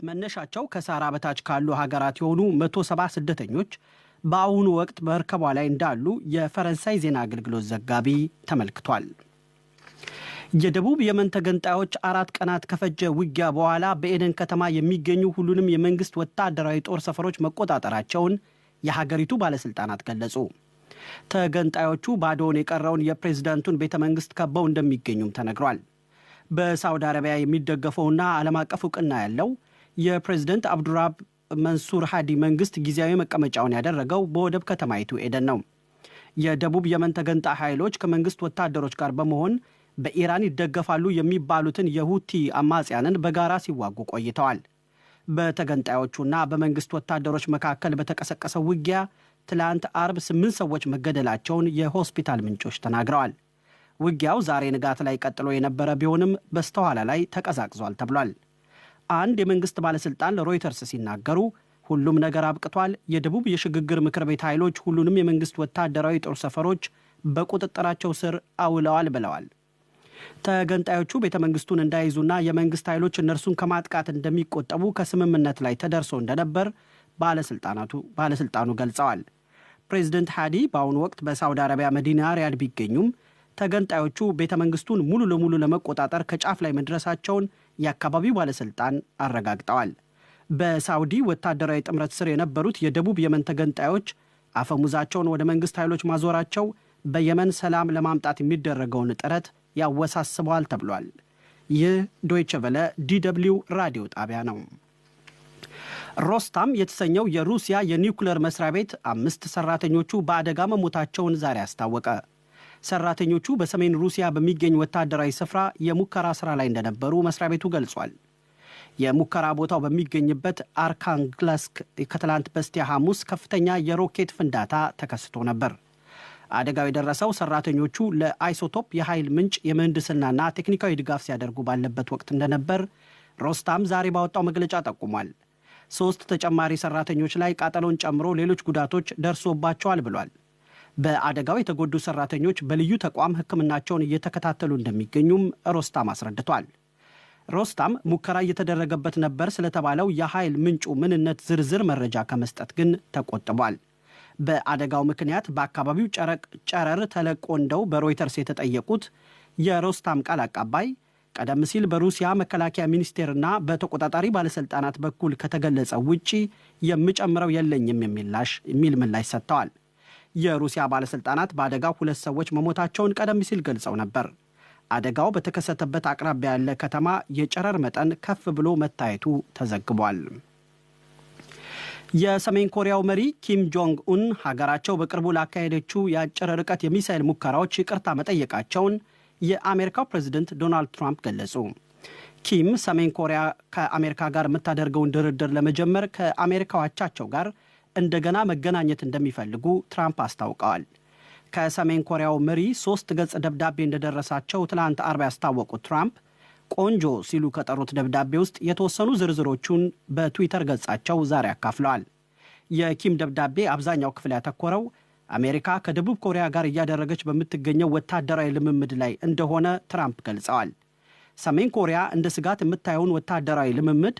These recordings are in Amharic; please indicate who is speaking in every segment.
Speaker 1: መነሻቸው ከሳራ በታች ካሉ ሀገራት የሆኑ 170 ስደተኞች በአሁኑ ወቅት በመርከቧ ላይ እንዳሉ የፈረንሳይ ዜና አገልግሎት ዘጋቢ ተመልክቷል። የደቡብ የመን ተገንጣዮች 4 ቀናት ከፈጀ ውጊያ በኋላ በኤደን ከተማ የሚገኙ ሁሉንም የመንግስት ወታደራዊ ጦር ሰፈሮች መቆጣጠራቸውን የሀገሪቱ ባለስልጣናት ገለጹ። ተገንጣዮቹ ባዶውን የቀረውን የፕሬዝዳንቱን ቤተ መንግስት ከበው እንደሚገኙም ተነግሯል። በሳውዲ አረቢያ የሚደገፈውና ዓለም አቀፍ ዕውቅና ያለው የፕሬዝዳንት አብዱራብ መንሱር ሃዲ መንግስት ጊዜያዊ መቀመጫውን ያደረገው በወደብ ከተማይቱ ኤደን ነው። የደቡብ የመን ተገንጣይ ኃይሎች ከመንግስት ወታደሮች ጋር በመሆን በኢራን ይደገፋሉ የሚባሉትን የሁቲ አማጽያንን በጋራ ሲዋጉ ቆይተዋል። በተገንጣዮቹና በመንግስት ወታደሮች መካከል በተቀሰቀሰው ውጊያ ትላንት አርብ 8 ሰዎች መገደላቸውን የሆስፒታል ምንጮች ተናግረዋል። ውጊያው ዛሬ ንጋት ላይ ቀጥሎ የነበረ ቢሆንም በስተኋላ ላይ ተቀዛቅዟል ተብሏል። አንድ የመንግስት ባለስልጣን ለሮይተርስ ሲናገሩ ሁሉም ነገር አብቅቷል፣ የደቡብ የሽግግር ምክር ቤት ኃይሎች ሁሉንም የመንግስት ወታደራዊ ጦር ሰፈሮች በቁጥጥራቸው ስር አውለዋል ብለዋል። ተገንጣዮቹ ቤተመንግስቱን እንዳይዙና የመንግስት ኃይሎች እነርሱን ከማጥቃት እንደሚቆጠቡ ከስምምነት ላይ ተደርሶ እንደነበር ባለስልጣኑ ገልጸዋል። ፕሬዝዳንት ሃዲ በአሁኑ ወቅት በሳውዲ አረቢያ መዲና ሪያድ ቢገኙም ተገንጣዮቹ ቤተመንግስቱን ሙሉ ለሙሉ ለመቆጣጠር ከጫፍ ላይ መድረሳቸውን የአካባቢው ባለስልጣን አረጋግጠዋል። በሳውዲ ወታደራዊ ጥምረት ስር የነበሩት የደቡብ የመን ተገንጣዮች አፈሙዛቸውን ወደ መንግስት ኃይሎች ማዞራቸው በየመን ሰላም ለማምጣት የሚደረገውን ጥረት ያወሳስበዋል ተብሏል። ይህ ዶይቼ ቬለ ዲደብሊው ራዲዮ ጣቢያ ነው። ሮስታም የተሰኘው የሩሲያ የኒውክሌር መስሪያ ቤት 5 ሰራተኞቹ በአደጋ መሞታቸውን ዛሬ አስታወቀ። ሰራተኞቹ በሰሜን ሩሲያ በሚገኝ ወታደራዊ ስፍራ የሙከራ ስራ ላይ እንደነበሩ መስሪያ ቤቱ ገልጿል። የሙከራ ቦታው በሚገኝበት አርካንግልስክ ከትላንት በስቲያ ሐሙስ ከፍተኛ የሮኬት ፍንዳታ ተከስቶ ነበር። አደጋው የደረሰው ሰራተኞቹ ለአይሶቶፕ የኃይል ምንጭ የምህንድስናና ቴክኒካዊ ድጋፍ ሲያደርጉ ባለበት ወቅት እንደነበር ሮስታም ዛሬ ባወጣው መግለጫ ጠቁሟል። 3 ተጨማሪ ሰራተኞች ላይ ቃጠሎን ጨምሮ ሌሎች ጉዳቶች ደርሶባቸዋል ብሏል። በአደጋው የተጎዱ ሰራተኞች በልዩ ተቋም ሕክምናቸውን እየተከታተሉ እንደሚገኙም ሮስታም አስረድቷል። ሮስታም ሙከራ እየተደረገበት ነበር ስለተባለው የኃይል ምንጩ ምንነት ዝርዝር መረጃ ከመስጠት ግን ተቆጥቧል። በአደጋው ምክንያት በአካባቢው ጨረር ተለቆ እንደው በሮይተርስ የተጠየቁት የሮስታም ቃል አቀባይ ቀደም ሲል በሩሲያ መከላከያ ሚኒስቴርና በተቆጣጣሪ ባለስልጣናት በኩል ከተገለጸ ውጪ የሚጨምረው የለኝም የሚል ምላሽ ሰጥተዋል። የሩሲያ ባለስልጣናት በአደጋው 2 ሰዎች መሞታቸውን ቀደም ሲል ገልጸው ነበር። አደጋው በተከሰተበት አቅራቢያ ያለ ከተማ የጨረር መጠን ከፍ ብሎ መታየቱ ተዘግቧል። የሰሜን ኮሪያው መሪ ኪም ጆንግ ኡን ሀገራቸው በቅርቡ ላካሄደችው የአጭር ርቀት የሚሳኤል ሙከራዎች ይቅርታ መጠየቃቸውን የአሜሪካው ፕሬዝዳንት ዶናልድ ትራምፕ ገለጹ። ኪም ሰሜን ኮሪያ ከአሜሪካ ጋር የምታደርገውን ድርድር ለመጀመር ከአሜሪካው አቻቸው ጋር እንደገና መገናኘት እንደሚፈልጉ ትራምፕ አስታውቀዋል። ከሰሜን ኮሪያው መሪ 3 ገጽ ደብዳቤ እንደደረሳቸው ትላንት አርብ ያስታወቁት ትራምፕ ቆንጆ ሲሉ ከጠሩት ደብዳቤ ውስጥ የተወሰኑ ዝርዝሮቹን በትዊተር ገጻቸው ዛሬ አካፍለዋል። የኪም ደብዳቤ አብዛኛው ክፍል ያተኮረው አሜሪካ ከደቡብ ኮሪያ ጋር እያደረገች በምትገኘው ወታደራዊ ልምምድ ላይ እንደሆነ ትራምፕ ገልጸዋል። ሰሜን ኮሪያ እንደ ስጋት የምታየውን ወታደራዊ ልምምድ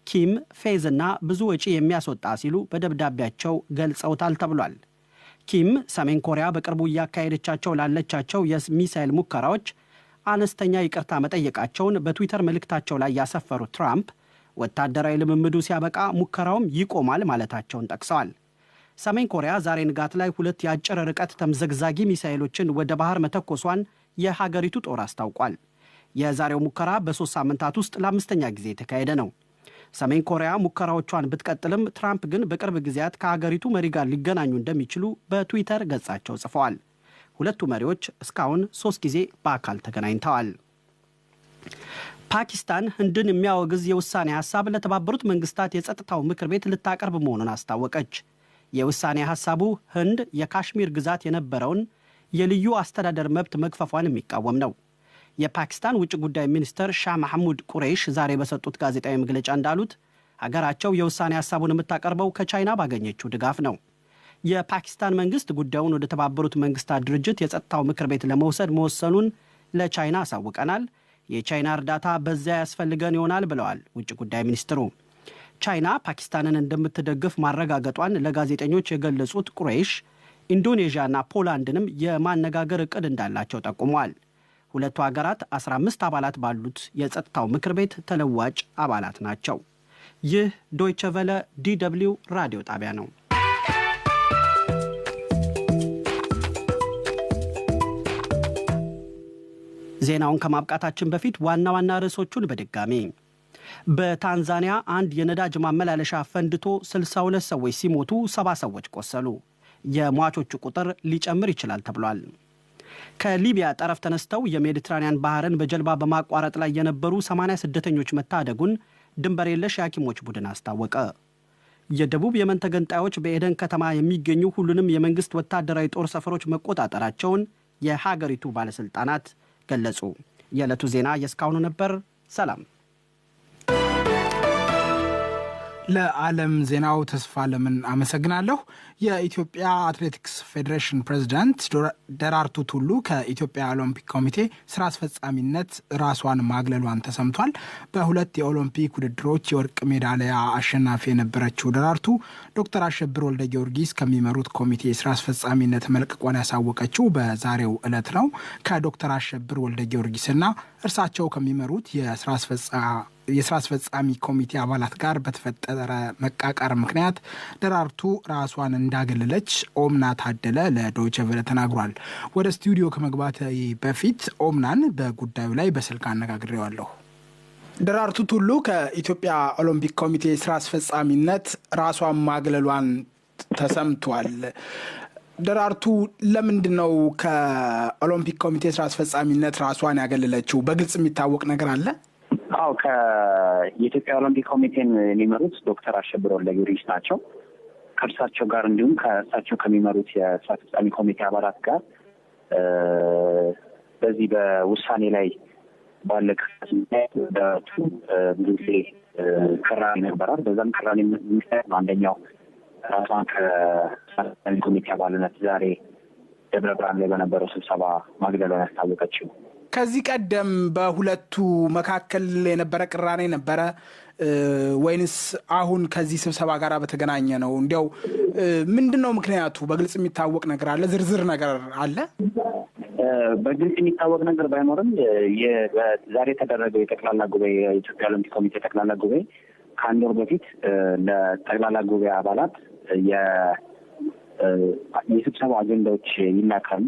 Speaker 1: ኪም ፌዝና ብዙ ወጪ የሚያስወጣ ሲሉ በደብዳቤያቸው ገልጸውታል ተብሏል። ኪም ሰሜን ኮሪያ በቅርቡ እያካሄደቻቸው ላለቻቸው የሚሳኤል ሙከራዎች አነስተኛ ይቅርታ መጠየቃቸውን በትዊተር መልእክታቸው ላይ ያሰፈሩት ትራምፕ ወታደራዊ ልምምዱ ሲያበቃ ሙከራውም ይቆማል ማለታቸውን ጠቅሰዋል። ሰሜን ኮሪያ ዛሬ ንጋት ላይ 2 የአጭር ርቀት ተምዘግዛጊ ሚሳኤሎችን ወደ ባህር መተኮሷን የሀገሪቱ ጦር አስታውቋል። የዛሬው ሙከራ በ3 ሳምንታት ውስጥ ለ5ኛ ጊዜ የተካሄደ ነው። ሰሜን ኮሪያ ሙከራዎቿን ብትቀጥልም ትራምፕ ግን በቅርብ ጊዜያት ከሀገሪቱ መሪ ጋር ሊገናኙ እንደሚችሉ በትዊተር ገጻቸው ጽፈዋል። ሁለቱ መሪዎች እስካሁን 3 ጊዜ በአካል ተገናኝተዋል። ፓኪስታን ህንድን የሚያወግዝ የውሳኔ ሐሳብ ለተባበሩት መንግስታት የጸጥታው ምክር ቤት ልታቀርብ መሆኑን አስታወቀች። የውሳኔ ሐሳቡ ህንድ የካሽሚር ግዛት የነበረውን የልዩ አስተዳደር መብት መግፈፏን የሚቃወም ነው። የፓኪስታን ውጭ ጉዳይ ሚኒስትር ሻህ መሐሙድ ቁሬሽ ዛሬ በሰጡት ጋዜጣዊ መግለጫ እንዳሉት ሀገራቸው የውሳኔ ሐሳቡን የምታቀርበው ከቻይና ባገኘችው ድጋፍ ነው። የፓኪስታን መንግስት ጉዳዩን ወደ ተባበሩት መንግስታት ድርጅት የጸጥታው ምክር ቤት ለመውሰድ መወሰኑን ለቻይና አሳውቀናል፣ የቻይና እርዳታ በዚያ ያስፈልገን ይሆናል ብለዋል ውጭ ጉዳይ ሚኒስትሩ። ቻይና ፓኪስታንን እንደምትደግፍ ማረጋገጧን ለጋዜጠኞች የገለጹት ቁሬሽ ኢንዶኔዥያና ፖላንድንም የማነጋገር እቅድ እንዳላቸው ጠቁመዋል። ሁለቱ ሀገራት 15 አባላት ባሉት የጸጥታው ምክር ቤት ተለዋጭ አባላት ናቸው። ይህ ዶይቸ ቬለ ዲደብሊው ራዲዮ ጣቢያ ነው። ዜናውን ከማብቃታችን በፊት ዋና ዋና ርዕሶቹን በድጋሚ በታንዛኒያ አንድ የነዳጅ ማመላለሻ ፈንድቶ 62 ሰዎች ሲሞቱ 70 ሰዎች ቆሰሉ። የሟቾቹ ቁጥር ሊጨምር ይችላል ተብሏል። ከሊቢያ ጠረፍ ተነስተው የሜዲትራኒያን ባህርን በጀልባ በማቋረጥ ላይ የነበሩ 80 ስደተኞች መታደጉን ድንበር የለሽ የሐኪሞች ቡድን አስታወቀ። የደቡብ የመን ተገንጣዮች በኤደን ከተማ የሚገኙ ሁሉንም የመንግስት ወታደራዊ ጦር ሰፈሮች መቆጣጠራቸውን የሀገሪቱ ባለስልጣናት ገለጹ። የዕለቱ ዜና የስካሁኑ ነበር። ሰላም።
Speaker 2: ለዓለም ዜናው ተስፋ ለምን አመሰግናለሁ። የኢትዮጵያ አትሌቲክስ ፌዴሬሽን ፕሬዝዳንት ደራርቱ ቱሉ ከኢትዮጵያ ኦሎምፒክ ኮሚቴ ስራ አስፈጻሚነት ራሷን ማግለሏን ተሰምቷል። በሁለት የኦሎምፒክ ውድድሮች የወርቅ ሜዳሊያ አሸናፊ የነበረችው ደራርቱ ዶክተር አሸብር ወልደ ጊዮርጊስ ከሚመሩት ኮሚቴ ስራ አስፈጻሚነት መልቀቋን ያሳወቀችው በዛሬው ዕለት ነው። ከዶክተር አሸብር ወልደ ጊዮርጊስና እርሳቸው ከሚመሩት የስራ አስፈጻሚ ኮሚቴ አባላት ጋር በተፈጠረ መቃቃር ምክንያት ደራርቱ ራሷን እንዳገለለች ኦምና ታደለ ለዶይቸ ቬለ ተናግሯል። ወደ ስቱዲዮ ከመግባት በፊት ኦምናን በጉዳዩ ላይ በስልክ አነጋግሬዋለሁ። ደራርቱ ቱሉ ከኢትዮጵያ ኦሎምፒክ ኮሚቴ ስራ አስፈጻሚነት ራሷን ማግለሏን ተሰምቷል። ደራርቱ ለምንድነው ከኦሎምፒክ ኮሚቴ ስራ አስፈጻሚነት ራሷን ያገለለችው? በግልጽ የሚታወቅ ነገር አለ?
Speaker 3: አዎ፣ ከኢትዮጵያ ኦሎምፒክ ኮሚቴን የሚመሩት ዶክተር አሸብር ወልደ ጊዮርጊስ ናቸው። ከእርሳቸው ጋር እንዲሁም ከእርሳቸው ከሚመሩት የስራ አስፈጻሚ ኮሚቴ አባላት ጋር በዚህ በውሳኔ ላይ ባለ ደራርቱ ብዙ ጊዜ ቅራኔ ነበራት። በዛም ቅራኔ ምክንያት ነው አንደኛው ራሷን ከስራ አስፈጻሚ ኮሚቴ አባልነት ዛሬ ደብረ ብርሃን ላይ በነበረው ስብሰባ ማግለሏን ያስታወቀችው።
Speaker 2: ከዚህ ቀደም በሁለቱ መካከል የነበረ ቅራኔ ነበረ ወይንስ አሁን ከዚህ ስብሰባ ጋር በተገናኘ ነው? እንዲያው ምንድነው ምክንያቱ? በግልጽ የሚታወቅ ነገር አለ? ዝርዝር ነገር አለ?
Speaker 3: በግልጽ የሚታወቅ ነገር ባይኖርም ዛሬ የተደረገው የጠቅላላ ጉባኤ የኢትዮጵያ ኦሎምፒክ ኮሚቴ ጠቅላላ ጉባኤ ከአንድ ወር በፊት ለጠቅላላ ጉባኤ አባላት የስብሰባ አጀንዳዎች ይላካሉ።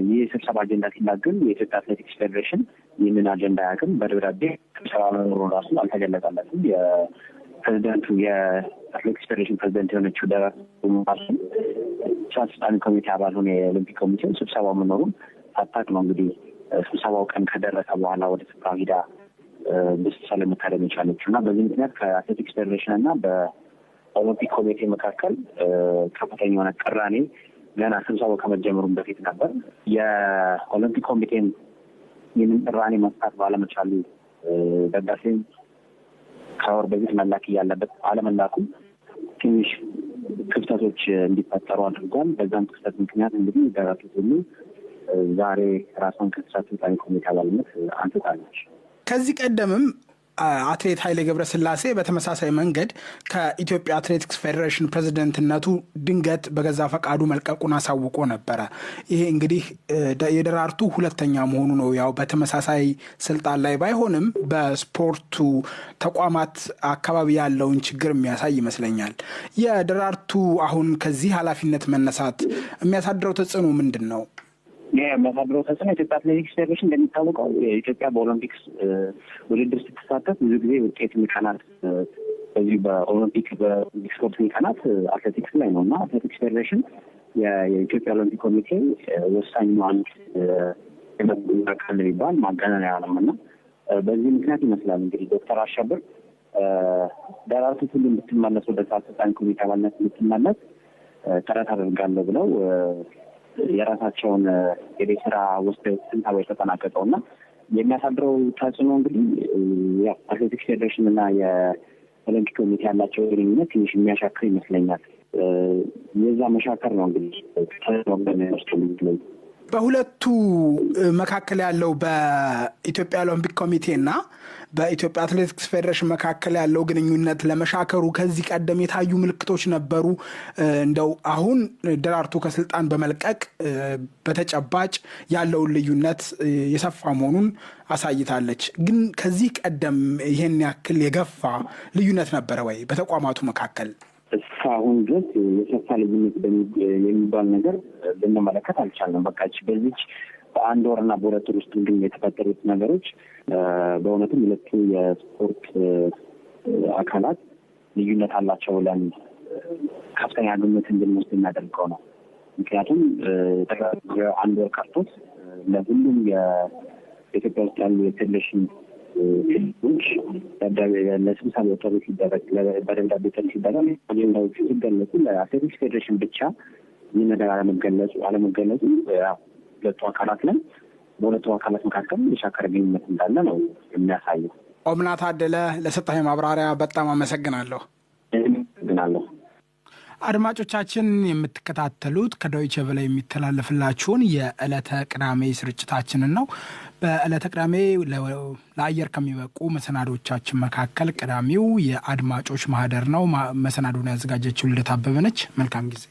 Speaker 3: ይህ የስብሰባ አጀንዳ ሲላክም የኢትዮጵያ አትሌቲክስ ፌዴሬሽን ይህንን አጀንዳ ያቅም በደብዳቤ ስብሰባ መኖሩን ራሱ አልተገለጸለትም። የፕሬዚደንቱ የአትሌቲክስ ፌዴሬሽን ፕሬዚደንት የሆነችው ደራርቱ ስራ አስፈጻሚ ኮሚቴ አባል ሆነ የኦሎምፒክ ኮሚቴው ስብሰባው መኖሩን ሳታውቅ ነው እንግዲህ ስብሰባው ቀን ከደረሰ በኋላ ወደ ስፍራ ሄዳ በስብሰባ ለመታደም የቻለችው እና በዚህ ምክንያት ከአትሌቲክስ ፌዴሬሽን እና ኦሎምፒክ ኮሚቴ መካከል ከፍተኛ የሆነ ቅራኔ ገና ስብሰባው ከመጀመሩም በፊት ነበር። የኦሎምፒክ ኮሚቴም ይህንን ቅራኔ መፍታት ባለመቻሉ ደብዳቤም ከወር በፊት መላክ እያለበት አለመላኩ ትንሽ ክፍተቶች እንዲፈጠሩ አድርጓል። በዛም ክፍተት ምክንያት እንግዲህ ደራርቱ ቱሉ ዛሬ ራሷን ከስራ አስፈጻሚ ኮሚቴ አባልነት አንስታለች።
Speaker 2: ከዚህ ቀደምም አትሌት ኃይሌ ገብረስላሴ በተመሳሳይ መንገድ ከኢትዮጵያ አትሌቲክስ ፌዴሬሽን ፕሬዝዳንትነቱ ድንገት በገዛ ፈቃዱ መልቀቁን አሳውቆ ነበረ። ይሄ እንግዲህ የደራርቱ ሁለተኛ መሆኑ ነው። ያው በተመሳሳይ ስልጣን ላይ ባይሆንም በስፖርቱ ተቋማት አካባቢ ያለውን ችግር የሚያሳይ ይመስለኛል። የደራርቱ አሁን ከዚህ ኃላፊነት መነሳት የሚያሳድረው ተጽዕኖ ምንድን ነው?
Speaker 3: የሚያሳድረው ተጽዕኖ ኢትዮጵያ አትሌቲክስ ፌዴሬሽን እንደሚታወቀው ኢትዮጵያ በኦሎምፒክስ ውድድር ስትሳተፍ ብዙ ጊዜ ውጤት የሚቀናት በዚህ በኦሎምፒክ በስፖርት የሚቀናት አትሌቲክስ ላይ ነው እና አትሌቲክስ ፌዴሬሽን የኢትዮጵያ ኦሎምፒክ ኮሚቴ ወሳኝ አንድ የመካከል የሚባል ማገናኛ ነው እና በዚህ ምክንያት ይመስላል እንግዲህ ዶክተር አሸብር ደራርቱ ቱሉ እንድትመለስ ወደ ስራ አስፈጻሚ ኮሚቴ አባልነት እንድትመለስ ጥረት አደርጋለሁ ብለው የራሳቸውን የቤት ስራ ወስደው ስልጣን የተጠናቀቀውና የሚያሳድረው ተጽዕኖ እንግዲህ አትሌቲክስ ፌዴሬሽን እና የኦሎምፒክ ኮሚቴ ያላቸው ግንኙነት ትንሽ የሚያሻክር ይመስለኛል። የዛ መሻከር ነው እንግዲህ ተጽዕኖ በሚወስደው።
Speaker 2: በሁለቱ መካከል ያለው በኢትዮጵያ ኦሎምፒክ ኮሚቴና በኢትዮጵያ አትሌቲክስ ፌዴሬሽን መካከል ያለው ግንኙነት ለመሻከሩ ከዚህ ቀደም የታዩ ምልክቶች ነበሩ። እንደው አሁን ደራርቱ ከስልጣን በመልቀቅ በተጨባጭ ያለውን ልዩነት የሰፋ መሆኑን አሳይታለች። ግን ከዚህ ቀደም ይሄን ያክል የገፋ ልዩነት ነበረ ወይ በተቋማቱ መካከል?
Speaker 3: እስካሁን ድረስ የሰፋ ልዩነት የሚባል ነገር ልንመለከት አልቻልንም። በቃ በዚች በአንድ ወርና በሁለት ወር ውስጥ ግን የተፈጠሩት ነገሮች በእውነትም ሁለቱ የስፖርት አካላት ልዩነት አላቸው ብለን ከፍተኛ ግምት እንድንወስድ የሚያደርገው ነው። ምክንያቱም አንድ ወር ቀርቶት ለሁሉም የኢትዮጵያ ውስጥ ያሉ የፌዴሬሽን ክልሎች ለስብሰባ ጥሪ ሲደረግ በደብዳቤ ጥሪ ሲደረግ አጀንዳዎቹ ሲገለጹ ለአትሌቲክስ ፌዴሬሽን ብቻ ይህ ነገር አለመገለጹ ሁለቱ አካላት ላይ በሁለቱ አካላት መካከል የሻከረ ግንኙነት እንዳለ ነው የሚያሳየው።
Speaker 2: ኦምና ታደለ ለሰጣኝ ማብራሪያ በጣም አመሰግናለሁ። አድማጮቻችን የምትከታተሉት ከዶይቼ ቬለ የሚተላለፍላችሁን የዕለተ ቅዳሜ ስርጭታችንን ነው። በዕለተ ቅዳሜ ለአየር ከሚበቁ መሰናዶቻችን መካከል ቀዳሚው የአድማጮች ማህደር ነው። መሰናዶን ያዘጋጀችው ልደት አበበ ነች። መልካም ጊዜ።